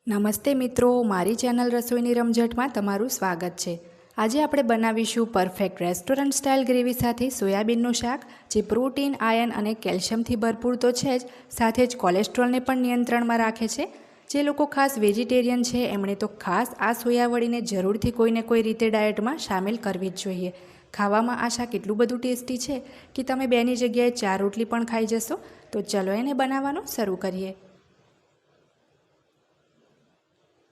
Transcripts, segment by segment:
નમસ્તે મિત્રો, મારી ચેનલ રસોઈની રમઝટમાં તમારું સ્વાગત છે। આજે આપણે બનાવીશું પરફેક્ટ રેસ્ટોરન્ટ સ્ટાઇલ ગ્રેવી સાથે સોયાબીનનું શાક, જે પ્રોટીન, આયર્ન અને કેલ્શિયમથી ભરપૂર તો છે જ, સાથે જ કોલેસ્ટ્રોલને પણ નિયંત્રણમાં રાખે છે। જે લોકો ખાસ વેજીટેરિયન છે એમણે તો ખાસ આ સોયાવડીને જરૂરથી કોઈને કોઈ રીતે ડાયટમાં સામેલ કરવી જ જોઈએ। ખાવામાં આ શાક એટલું બધું ટેસ્ટી છે કે તમે બેની જગ્યાએ 4 રોટલી પણ ખાઈ જશો। તો ચલો એને બનાવવાનું શરૂ કરીએ।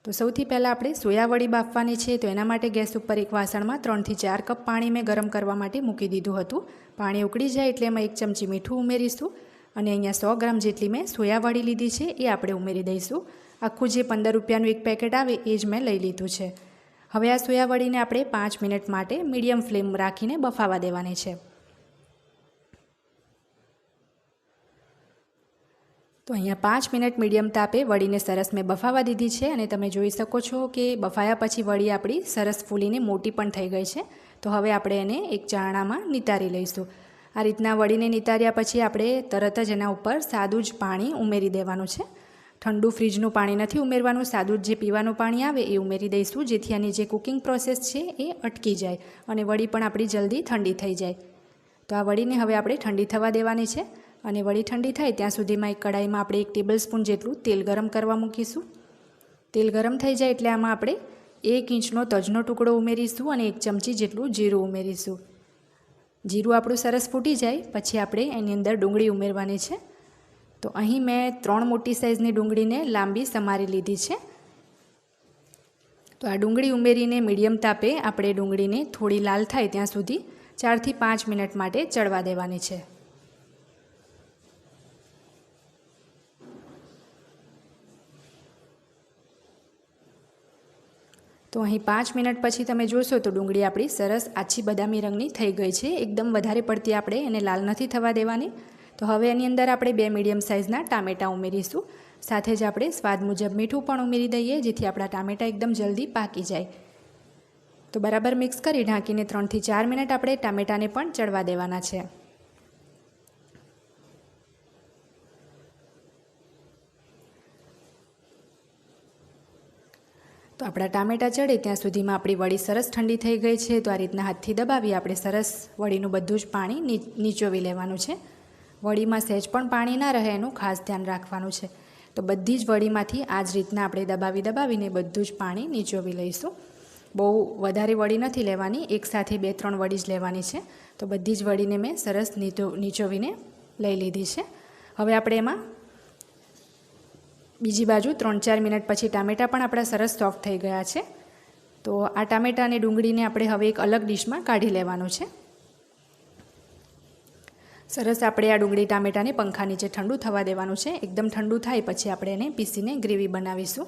તો સૌથી પહેલાં આપણે સોયાવડી બાફવાની છે। તો એના માટે ગેસ ઉપર એક વાસણમાં 3 થી 4 કપ પાણી મેં ગરમ કરવા માટે મૂકી દીધું હતું। પાણી ઉકળી જાય એટલે એમાં 1 ચમચી મીઠું ઉમેરીશું અને અહીંયા 100 ગ્રામ જેટલી મેં સોયાવડી લીધી છે એ આપણે ઉમેરી દઈશું। આખું જે 15 રૂપિયાનું એક પેકેટ આવે એ જ મેં લઈ લીધું છે। હવે આ સોયાવડીને આપણે 5 મિનિટ માટે મીડિયમ ફ્લેમ રાખીને બફાવા દેવાની છે। તો અહીંયા 5 મિનિટ મીડિયમ તાપે વડીને સરસ મેં બફાવા દીધી છે અને તમે જોઈ શકો છો કે બફાયા પછી વડી આપણી સરસ ફૂલીને મોટી પણ થઈ ગઈ છે। તો હવે આપણે એને એક ચારણામાં નિતારી લઈશું। આ રીતના વડીને નિતાર્યા પછી આપણે તરત જ એના ઉપર સાદું જ પાણી ઉમેરી દેવાનું છે। ઠંડુ ફ્રીજનું પાણી નથી ઉમેરવાનું, સાદું જ જે પીવાનું પાણી આવે એ ઉમેરી દઈશું, જેથી આની જે કુકિંગ પ્રોસેસ છે એ અટકી જાય અને વડી પણ આપણી જલ્દી ઠંડી થઈ જાય। તો આ વડીને હવે આપણે ઠંડી થવા દેવાની છે અને વડી ઠંડી થાય ત્યાં સુધીમાં એક કડાઈમાં આપણે 1 ટેબલ સ્પૂન જેટલું તેલ ગરમ કરવા મૂકીશું। તેલ ગરમ થઈ જાય એટલે આમાં આપણે 1 ઇંચનો તજનો ટુકડો ઉમેરીશું અને 1 ચમચી જેટલું જીરું ઉમેરીશું। જીરું આપણું સરસ ફૂટી જાય પછી આપણે એની અંદર ડુંગળી ઉમેરવાની છે। તો અહીં મેં 3 મોટી સાઇઝની ડુંગળીને લાંબી સમારી લીધી છે। તો આ ડુંગળી ઉમેરીને મીડિયમ તાપે આપણે ડુંગળીને થોડી લાલ થાય ત્યાં સુધી 4 થી 5 મિનિટ માટે ચડવા દેવાની છે। તો અહીં 5 મિનિટ પછી તમે જોશો તો ડુંગળી આપણી સરસ આછી બદામી રંગની થઈ ગઈ છે। એકદમ વધારે પડતી આપણે એને લાલ નથી થવા દેવાની। તો હવે એની અંદર આપણે 2 મીડિયમ સાઇઝના ટામેટાં ઉમેરીશું। સાથે જ આપણે સ્વાદ મુજબ મીઠું પણ ઉમેરી દઈએ, જેથી આપણા ટામેટાં એકદમ જલ્દી પાકી જાય। તો બરાબર મિક્સ કરી ઢાંકીને 3 થી 4 મિનિટ આપણે ટામેટાને પણ ચડવા દેવાના છે। તો આપણા ટામેટાં ચડે ત્યાં સુધીમાં આપણી વડી સરસ ઠંડી થઈ ગઈ છે। તો આ રીતના હાથથી દબાવી આપણે સરસ વડીનું બધું જ પાણી નીચોવી લેવાનું છે। વડીમાં સહેજ પણ પાણી ના રહે એનું ખાસ ધ્યાન રાખવાનું છે। તો બધી જ વડીમાંથી આ જ રીતના આપણે દબાવીને બધું જ પાણી નીચોવી લઈશું। બહુ વધારે વડી નથી લેવાની, એકસાથે 2-3 વડી જ લેવાની છે। તો બધી જ વડીને મેં સરસ નીચોવીને લઈ લીધી છે। હવે આપણે એમાં બીજી બાજુ 3-4 મિનિટ પછી ટામેટાં પણ આપણા સરસ સોફ્ટ થઈ ગયા છે। તો આ ટામેટાં અને ડુંગળીને આપણે હવે એક અલગ ડીશમાં કાઢી લેવાનું છે। સરસ આપણે આ ડુંગળી ટામેટાને પંખા નીચે ઠંડુ થવા દેવાનું છે। એકદમ ઠંડુ થાય પછી આપણે એને પીસીને ગ્રેવી બનાવીશું।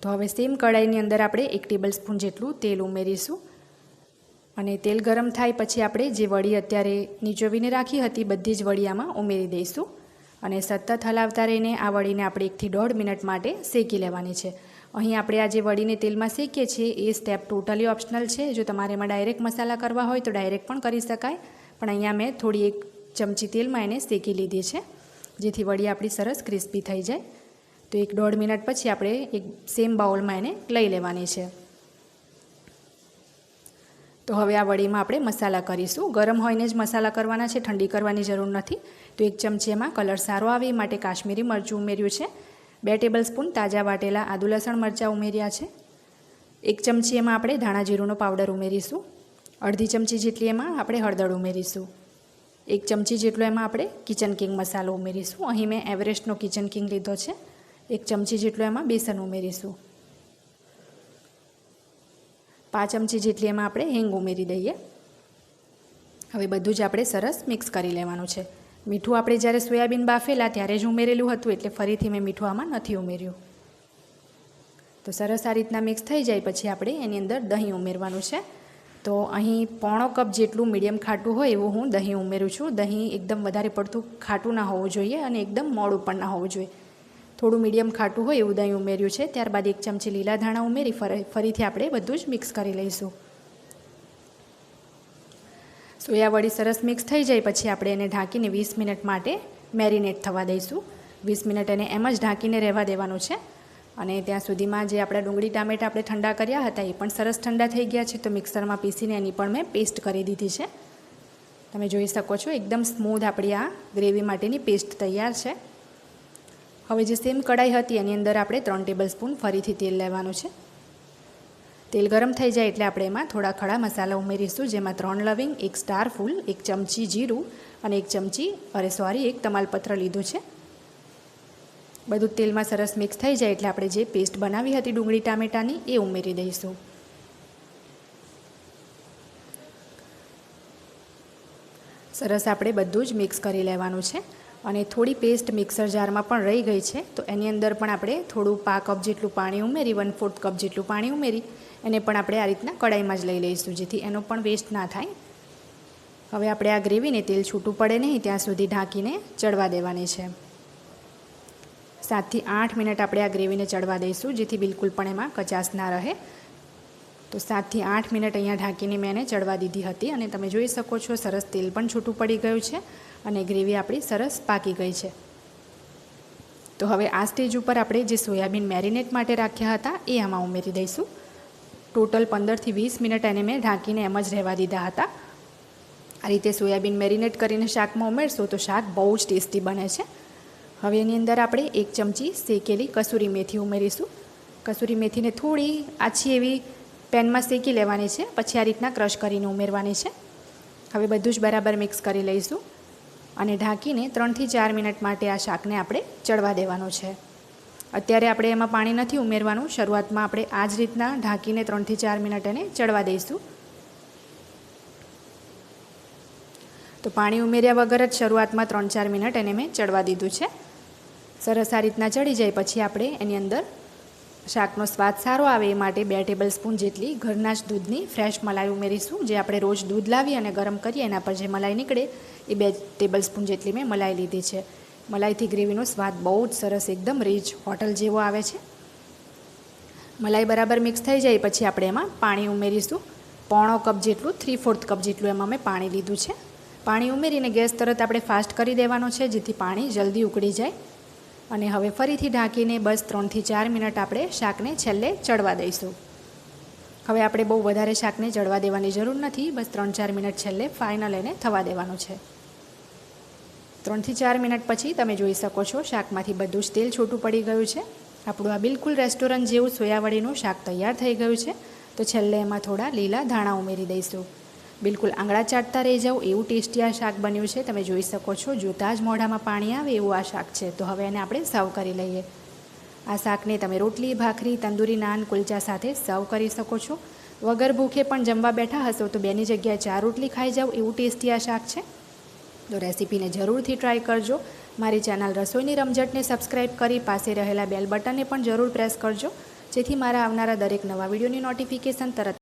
તો હવે સેમ કઢાઈની અંદર આપણે 1 ટેબલ સ્પૂન જેટલું તેલ ઉમેરીશું અને તેલ ગરમ થાય પછી આપણે જે વડી અત્યારે નીચોવીને રાખી હતી બધી જ વડી આમાં ઉમેરી દઈશું અને સતત હલાવતા રહીને આ વડીને આપણે 1 થી 1.5 મિનિટ માટે શેકી લેવાની છે। અહીં આપણે આ જે વડીને તેલમાં શેકીએ છીએ એ સ્ટેપ ટોટલી ઓપ્શનલ છે। જો તમારે એમાં ડાયરેક્ટ મસાલા કરવા હોય તો ડાયરેક્ટ પણ કરી શકાય, પણ અહીંયા મેં થોડી 1 ચમચી તેલમાં એને શેકી લીધી છે, જેથી વડી આપણી સરસ ક્રિસ્પી થઈ જાય। તો 1-1.5 મિનિટ પછી આપણે એક સેમ બાઉલમાં એને લઈ લેવાની છે। તો હવે આ વડીમાં આપણે મસાલા કરીશું। ગરમ હોઈને જ મસાલા કરવાના છે, ઠંડી કરવાની જરૂર નથી। તો 1 ચમચી એમાં કલર સારો આવે એ માટે કાશ્મીરી મરચું ઉમેર્યું છે। 2 ટેબલ સ્પૂન તાજા વાટેલા આદુ લસણ મરચાં ઉમેર્યા છે। 1 ચમચી એમાં આપણે ધાણા જીરુંનો પાવડર ઉમેરીશું। અડધી ચમચી જેટલી એમાં આપણે હળદર ઉમેરીશું। 1 ચમચી જેટલો એમાં આપણે કિચન કિંગ મસાલો ઉમેરીશું। અહીં મેં એવરેસ્ટનો કિચન કિંગ લીધો છે। 1 ચમચી જેટલો એમાં બેસન ઉમેરીશું। 5 ચમચી જેટલી એમાં આપણે હિંગ ઉમેરી દઈએ। હવે બધું જ આપણે સરસ મિક્સ કરી લેવાનું છે। મીઠું આપણે જ્યારે સોયાબીન બાફેલા ત્યારે જ ઉમેરેલું હતું, એટલે ફરીથી મેં મીઠું આમાં નથી ઉમેર્યું। તો સરસ આ રીતના મિક્સ થઈ જાય પછી આપણે એની અંદર દહીં ઉમેરવાનું છે। તો અહીં 1/4 કપ જેટલું મીડિયમ ખાટું હોય એવું હું દહીં ઉમેરું છું। દહીં એકદમ વધારે પડતું ખાટું ના હોવું જોઈએ અને એકદમ મોડું પણ ના હોવું જોઈએ, થોડું મીડિયમ ખાટું હોય એવું દહીં ઉમેર્યું છે। ત્યારબાદ 1 ચમચી લીલા ધાણા ઉમેરી ફરીથી આપણે બધું જ મિક્સ કરી લઈશું। સોયા વડી સરસ મિક્સ થઈ જાય પછી આપણે એને ઢાંકીને 20 મિનિટ માટે મેરિનેટ થવા દઈશું. 20 મિનિટ એને એમ જ ઢાંકીને રહેવા દેવાનું છે. અને ત્યાં સુધીમાં જે આપણા ડુંગળી ટામેટાં આપણે ઠંડા કર્યા હતા એ પણ સરસ ઠંડા થઈ ગયા છે. તો મિક્સરમાં પીસીને એની પણ મેં પેસ્ટ કરી દીધી છે. તમે જોઈ શકો છો એકદમ સ્મૂધ આપણી આ ગ્રેવી માટેની પેસ્ટ તૈયાર છે. હવે જે સેમ કઢાઈ હતી એની અંદર આપણે 3 ટેબલ સ્પૂન ફરીથી તેલ લેવાનું છે. તેલ ગરમ થઈ જાય એટલે આપણે એમાં થોડા ખડા મસાલા ઉમેરીશું, જેમાં 3 લવિંગ, 1 સ્ટાર ફૂલ, 1 ચમચી જીરું અને 1 તમાલપત્ર લીધું છે. બધું તેલમાં સરસ મિક્સ થઈ જાય એટલે આપણે જે પેસ્ટ બનાવી હતી ડુંગળી ટામેટાની એ ઉમેરી દઈશું. સરસ આપણે બધું જ મિક્સ કરી લેવાનું છે. અને થોડી પેસ્ટ મિક્સર જારમાં પણ રહી ગઈ છે, તો એની અંદર પણ આપણે થોડું 1/2 કપ જેટલું પાણી ઉમેરી 1/4 કપ જેટલું પાણી ઉમેરી એને પણ આપણે આ રીતના કડાઈમાં જ લઈ લઈશું, જેથી એનો પણ વેસ્ટ ના થાય. હવે આપણે આ ગ્રેવીને તેલ છૂટું પડે નહીં ત્યાં સુધી ઢાંકીને ચડવા દેવાની છે. 7 થી 8 મિનિટ આપણે આ ગ્રેવીને ચડવા દઈશું, જેથી બિલકુલ પણ એમાં કચાશ ના રહે. તો 7 થી 8 મિનિટ અહીંયા ઢાંકીને મેં એને ચડવા દીધી હતી અને તમે જોઈ શકો છો સરસ તેલ પણ છૂટું પડી ગયું છે અને ગ્રેવી આપણી સરસ પાકી ગઈ છે. તો હવે આ સ્ટેજ ઉપર આપણે જે સોયાબીન મેરિનેટ માટે રાખ્યા હતા એ આમાં ઉમેરી દઈશું. ટોટલ 15 થી 20 મિનિટ એને મેં ઢાંકીને એમ જ રહેવા દીધા હતા. આ રીતે સોયાબીન મેરિનેટ કરીને શાકમાં ઉમેરશો તો શાક બહુ જ ટેસ્ટી બને છે. હવે એની અંદર આપણે 1 ચમચી શેકેલી કસૂરી મેથી ઉમેરીશું. કસૂરી મેથીને થોડી આછી એવી પેનમાં શેકી લેવાની છે, પછી આ રીતના ક્રશ કરીને ઉમેરવાની છે. હવે બધું જ બરાબર મિક્સ કરી લઈશું અને ઢાંકીને 3 થી 4 મિનિટ માટે આ શાકને આપણે ચડવા દેવાનું છે. અત્યારે આપણે એમાં પાણી નથી ઉમેરવાનું, શરૂઆતમાં આપણે આ જ રીતના ઢાંકીને 3 થી 4 મિનિટ એને ચડવા દઈશું. તો પાણી ઉમેર્યા વગર જ શરૂઆતમાં 3-4 મિનિટ એને મેં ચડવા દીધું છે. સરસ આ રીતના ચડી જાય પછી આપણે એની અંદર શાકનો સ્વાદ સારો આવે એ માટે 2 ટેબલ સ્પૂન જેટલી ઘરના જ દૂધની ફ્રેશ મલાઈ ઉમેરીશું. જે આપણે રોજ દૂધ લાવી અને ગરમ કરીએ એના પર જે મલાઈ નીકળે એ 2 ટેબલ સ્પૂન જેટલી મેં મલાઈ લીધી છે. મલાઈથી ગ્રેવીનો સ્વાદ બહુ જ સરસ એકદમ રીચ હોટલ જેવો આવે છે. મલાઈ બરાબર મિક્સ થઈ જાય પછી આપણે એમાં પાણી ઉમેરીશું. 1/4 કપ જેટલું 3/4 કપ જેટલું એમાં મેં પાણી લીધું છે. પાણી ઉમેરીને ગેસ તરત આપણે ફાસ્ટ કરી દેવાનો છે, જેથી પાણી જલ્દી ઉકળી જાય. અને હવે ફરીથી ઢાંકીને બસ 3 થી 4 મિનિટ આપણે શાકને છેલ્લે ચડવા દઈશું. હવે આપણે બહુ વધારે શાકને ચડવા દેવાની જરૂર નથી, બસ 3-4 મિનિટ છેલ્લે ફાઇનલ એને થવા દેવાનું છે. 3 થી 4 મિનિટ પછી તમે જોઈ શકો છો શાકમાંથી બધું જ તેલ છૂટું પડી ગયું છે. આપણું આ બિલકુલ રેસ્ટોરન્ટ જેવું સોયાવડીનું શાક તૈયાર થઈ ગયું છે. તો છેલ્લે એમાં થોડા લીલા ધાણા ઉમેરી દઈશું. બિલકુલ આંગળા ચાટતા રહી જાવ એવું ટેસ્ટી આ શાક બન્યું છે. તમે જોઈ શકો છો જોતાં જ મોઢામાં પાણી આવે એવું આ શાક છે. તો હવે એને આપણે સર્વ કરી લઈએ. આ શાકને તમે રોટલી, ભાખરી, તંદૂરી નાન, કુલચા સાથે સર્વ કરી શકો છો. વગર ભૂખે પણ જમવા બેઠા હશો તો 2ની જગ્યાએ 4 રોટલી ખાઈ જાવ એવું ટેસ્ટી આ શાક છે. તો રેસીપીને જરૂરથી ટ્રાય કરજો. મારી ચેનલ રસોઈની રમઝટને સબસ્ક્રાઈબ કરી પાસે રહેલા બેલ બટનને પણ જરૂર પ્રેસ કરજો, જેથી મારા આવનારા દરેક નવા વિડીયોની નોટિફિકેશન તરત